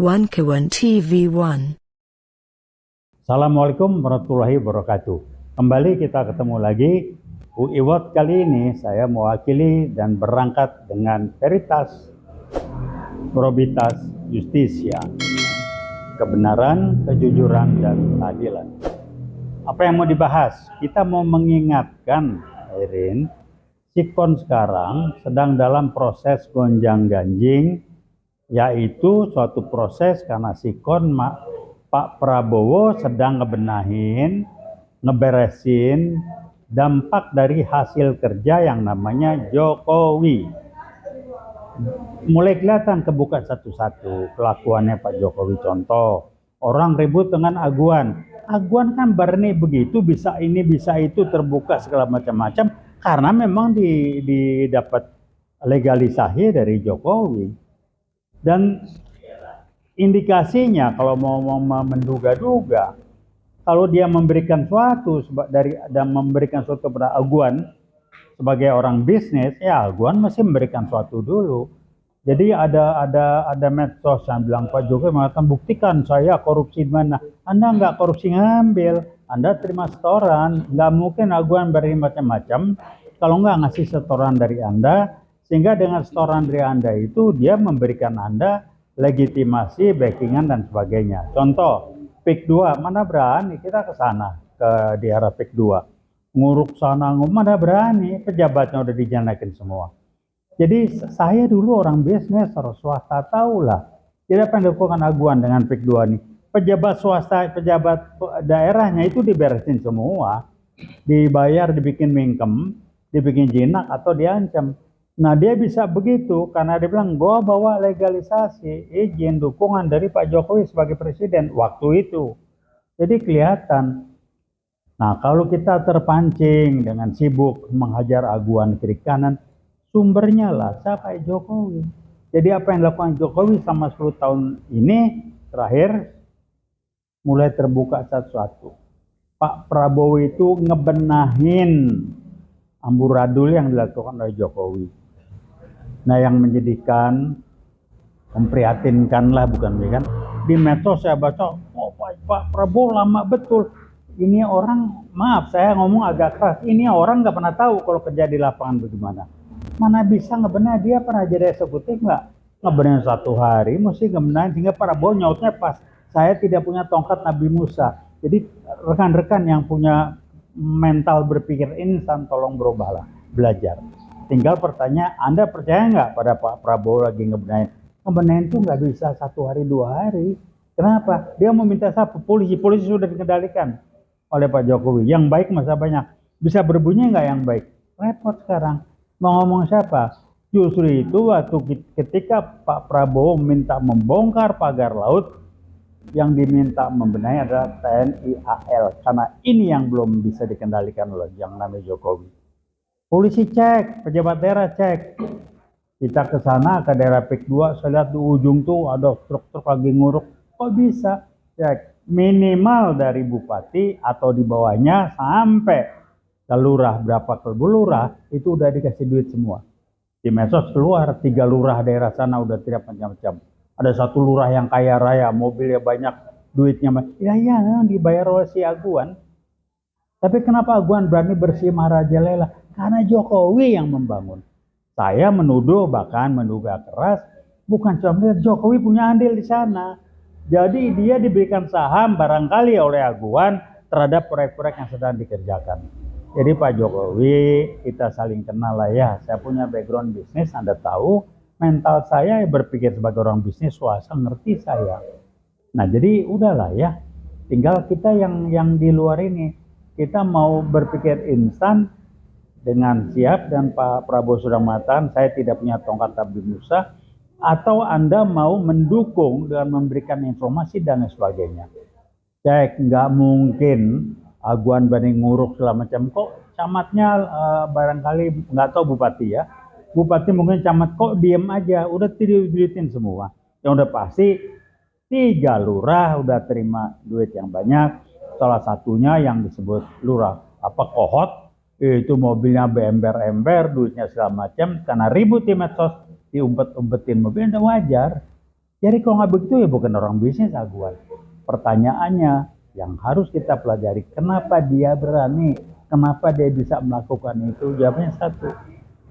One Kawan TV1. Assalamualaikum warahmatullahi wabarakatuh. Kembali kita ketemu lagi. Iwat kali ini saya mewakili dan berangkat dengan Veritas Probitas Justitia. Kebenaran, kejujuran, dan keadilan. Apa yang mau dibahas? Kita mau mengingatkan, Irin, Sikon sekarang sedang dalam proses gonjang-ganjing, yaitu suatu proses karena Sikon Pak Prabowo sedang ngeberesin dampak dari hasil kerja yang namanya Jokowi. Mulai kelihatan kebuka satu-satu kelakuannya Pak Jokowi. Contoh, orang ribut dengan Aguan. Aguan kan berani begitu, bisa ini, bisa itu, terbuka segala macam-macam, karena memang didapat legalisasi dari Jokowi. Dan indikasinya kalau mau menduga-duga, kalau dia memberikan suatu dan memberikan suatu kepada Aguan sebagai orang bisnis, ya Aguan mesti memberikan suatu dulu. Jadi ada medsos yang bilang Pak Jokowi mengatakan, buktikan saya korupsi di mana. Anda nggak korupsi ngambil, Anda terima setoran. Nggak mungkin Aguan beri macam-macam kalau nggak ngasih setoran dari Anda, sehingga dengan setoran dari Anda itu dia memberikan Anda legitimasi, backingan, dan sebagainya. Contoh, PIK 2, mana berani kita ke sana, ke daerah PIK 2. Nguruk sana, mana berani, pejabatnya udah dijanakin semua. Jadi saya dulu orang bisnis, orang swasta, tahulah. Jadi apa yang dilakukan Aguan dengan PIK 2 nih? Pejabat swasta, pejabat daerahnya itu diberesin semua. Dibayar, dibikin mingkem, dibikin jinak, atau diancam. Nah dia bisa begitu karena dia bilang, gua bawa legalisasi, izin, dukungan dari Pak Jokowi sebagai presiden waktu itu. Jadi kelihatan. Nah kalau kita terpancing dengan sibuk menghajar Aguan kiri kanan, sumbernya lah siapa Jokowi. Jadi apa yang dilakukan Jokowi selama 10 tahun ini terakhir mulai terbuka satu-satu. Pak Prabowo itu ngebenahin amburadul yang dilakukan oleh Jokowi. Nah yang menjadikan memprihatinkan lah, bukan kan? Di medsos saya baca, oh Pak Prabowo lama betul. Ini orang, maaf saya ngomong agak keras, ini orang nggak pernah tahu kalau kerja di lapangan bagaimana. Mana bisa ngebenahin, dia pernah jadi eksekutif nggak? Ngebenahin 1 hari, mesti ngebenahin, sehingga Prabowo nyautnya pas, saya tidak punya tongkat Nabi Musa. Jadi rekan-rekan yang punya mental berpikir instan, tolong berubahlah, belajar. Tinggal pertanyaan, Anda percaya nggak pada Pak Prabowo lagi ngebenahin? Ngebenahin itu nggak bisa 1 hari 2 hari. Kenapa? Dia meminta siapa? Polisi sudah dikendalikan oleh Pak Jokowi. Yang baik masa banyak. Bisa berbunyi nggak yang baik? Repot sekarang. Mau ngomong siapa? Justru itu waktu ketika Pak Prabowo minta membongkar pagar laut, yang diminta membenahi adalah TNI AL. Karena ini yang belum bisa dikendalikan oleh yang namanya Jokowi. Polisi cek, pejabat daerah cek. Kita ke sana, ke daerah PIK 2, saya lihat di ujung tuh ada truk-truk lagi nguruk. Kok bisa? Cek. Minimal dari bupati atau di bawahnya sampai ke lurah, berapa ke lurah, itu udah dikasih duit semua. Di medsos keluar, 3 lurah daerah sana udah tidak macam-macam. Ada 1 lurah yang kaya raya, mobilnya banyak, duitnya banyak. Ya, dibayar oleh si Aguan. Tapi kenapa Aguan berani bersih marajalela? Karena Jokowi yang membangun. Saya menuduh, bahkan menduga keras, bukan cuma Jokowi punya andil di sana. Jadi dia diberikan saham barangkali oleh Aguan terhadap proyek-proyek yang sedang dikerjakan. Jadi Pak Jokowi, kita saling kenal lah ya. Saya punya background bisnis, Anda tahu. Mental saya berpikir sebagai orang bisnis swasta, ngerti saya. Nah jadi udahlah ya. Tinggal kita yang di luar ini. Kita mau berpikir instan dengan siap, dan Pak Prabowo sudah mengatakan saya tidak punya tongkat Nabi Musa, atau Anda mau mendukung dengan memberikan informasi dan sebagainya. Cek, nggak mungkin Aguan berani nguruk segala macam. Kok camatnya barangkali nggak tahu bupati ya. Bupati mungkin camat kok diem aja, udah duitin semua. Yang udah pasti 3 lurah udah terima duit yang banyak. Salah satunya yang disebut lurah Kohot. Itu mobilnya beember-ember, duitnya segala macam, karena ribut di medsos, diumpet-umpetin mobil, udah wajar. Jadi kalau nggak begitu ya bukan orang bisnis Aguan. Pertanyaannya yang harus kita pelajari, kenapa dia berani, kenapa dia bisa melakukan itu? Jawabnya satu,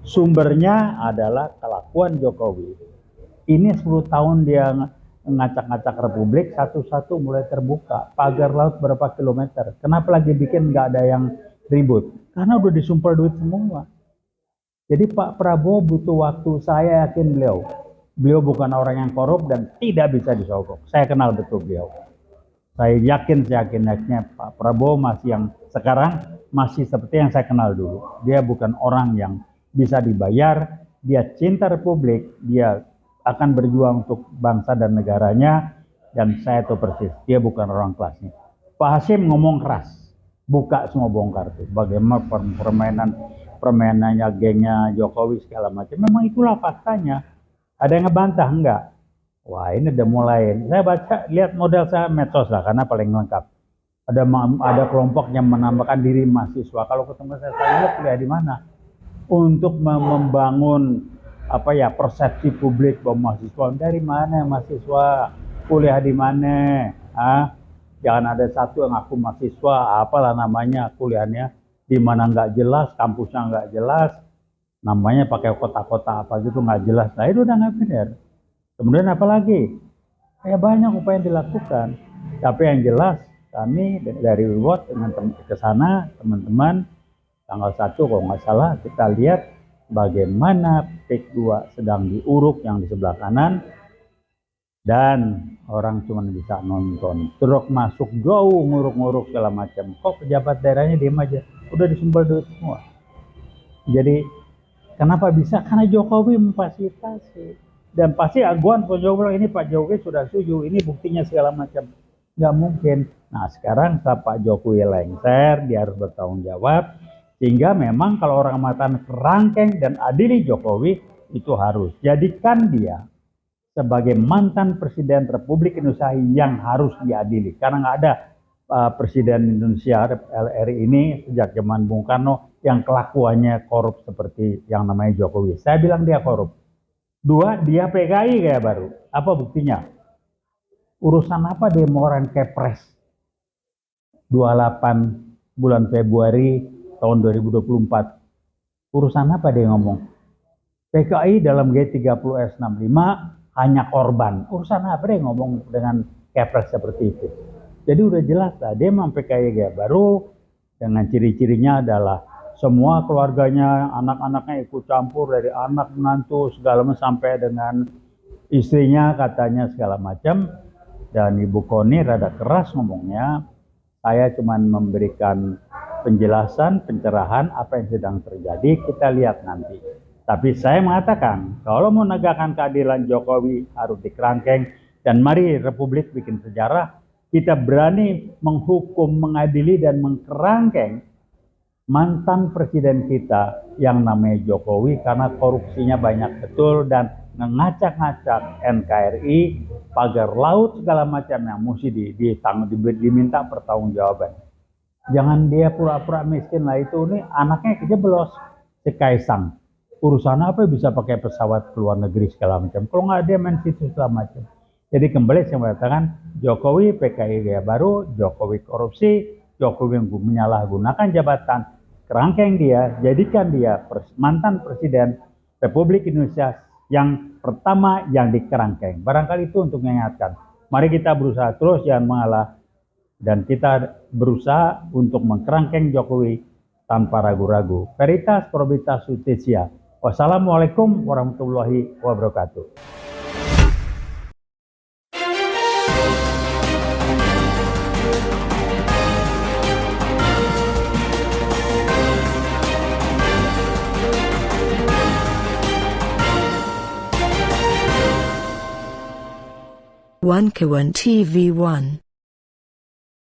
sumbernya adalah kelakuan Jokowi. Ini 10 tahun dia ngacak-ngacak Republik, satu-satu mulai terbuka. Pagar laut berapa kilometer. Kenapa lagi bikin nggak ada yang ribut? Karena udah disumpel duit semua. Jadi Pak Prabowo butuh waktu, saya yakin beliau. Beliau bukan orang yang korup dan tidak bisa disogok. Saya kenal betul beliau. Saya yakin seyakin-yakinnya Pak Prabowo masih yang sekarang masih seperti yang saya kenal dulu. Dia bukan orang yang bisa dibayar, dia cinta Republik, dia akan berjuang untuk bangsa dan negaranya, dan saya tahu persis, dia bukan orang kelasnya. Pak Hasyim ngomong keras, buka semua bongkar tuh, bagaimana permainannya gengnya Jokowi segala macam. Memang itulah faktanya. Ada yang ngebantah enggak? Wah ini udah mulai. Saya baca, lihat model saya medsos lah, karena paling lengkap. Ada kelompok yang menambahkan diri mahasiswa. Kalau ketemu saya lihat kuliah di mana? Untuk membangun persepsi publik bahwa mahasiswa dari mana, mahasiswa kuliah di mana? Jangan ada satu yang ngaku mahasiswa, apalah namanya kuliahnya, di mana nggak jelas, kampusnya nggak jelas, namanya pakai kota-kota apa gitu nggak jelas. Nah itu udah nggak benar. Kemudian apa lagi? Ya banyak upaya yang dilakukan. Tapi yang jelas kami dari Reward dengan ke sana teman-teman tanggal 1 kalau nggak salah kita lihat bagaimana PIK 2 sedang diuruk yang di sebelah kanan dan orang cuma bisa nonton. Truk masuk jauh nguruk-nguruk segala macam. Kok pejabat daerahnya diem aja? Udah disumbal duit semua. Jadi kenapa bisa? Karena Jokowi memfasilitasi. Dan pasti Aguan Pak Jokowi ini Pak Jokowi sudah setuju, ini buktinya segala macam. Nggak mungkin. Nah sekarang setelah Pak Jokowi lengser, dia harus bertanggung jawab. Sehingga memang kalau orang mengatakan kerangkeng dan adili Jokowi, itu harus. Jadikan dia sebagai mantan Presiden Republik Indonesia yang harus diadili. Karena nggak ada Presiden Indonesia RI ini sejak zaman Bung Karno yang kelakuannya korup seperti yang namanya Jokowi. Saya bilang dia korup. 2, dia PKI kayak baru. Apa buktinya? Urusan apa demoran Kepres 28 bulan Februari tahun 2024? Urusan apa dia ngomong? PKI dalam G30S65 hanya korban. Urusan apa dia ngomong dengan Kepres seperti itu? Jadi udah jelas lah, dia memang PKI kayak baru dengan ciri-cirinya adalah semua keluarganya, anak-anaknya ikut campur dari anak menantu segala macam sampai dengan istrinya katanya segala macam. Dan Ibu Koni rada keras ngomongnya, saya cuma memberikan penjelasan, pencerahan apa yang sedang terjadi, kita lihat nanti. Tapi saya mengatakan, kalau mau menegakkan keadilan Jokowi harus dikerangkeng, dan mari Republik bikin sejarah, kita berani menghukum, mengadili dan mengkerangkeng mantan presiden kita yang namanya Jokowi karena korupsinya banyak betul dan ngacak-ngacak NKRI, pagar laut segala macam yang mesti diminta pertanggungjawaban. Jangan dia pura-pura miskin lah, itu nih anaknya kejeblos si Kaisang. Urusan apa bisa pakai pesawat ke luar negeri segala macam. Kalau nggak dia main situ segala macam. Jadi kembali saya mengatakan Jokowi PKI gaya baru, Jokowi korupsi, Jokowi menyalahgunakan jabatan. Kerangkeng dia, jadikan dia mantan presiden Republik Indonesia yang pertama yang dikerangkeng. Barangkali itu untuk mengingatkan. Mari kita berusaha terus, jangan mengalah. Dan kita berusaha untuk mengkerangkeng Jokowi tanpa ragu-ragu. Veritas, probitas, justitia. Wassalamualaikum warahmatullahi wabarakatuh. One Kawan TV 1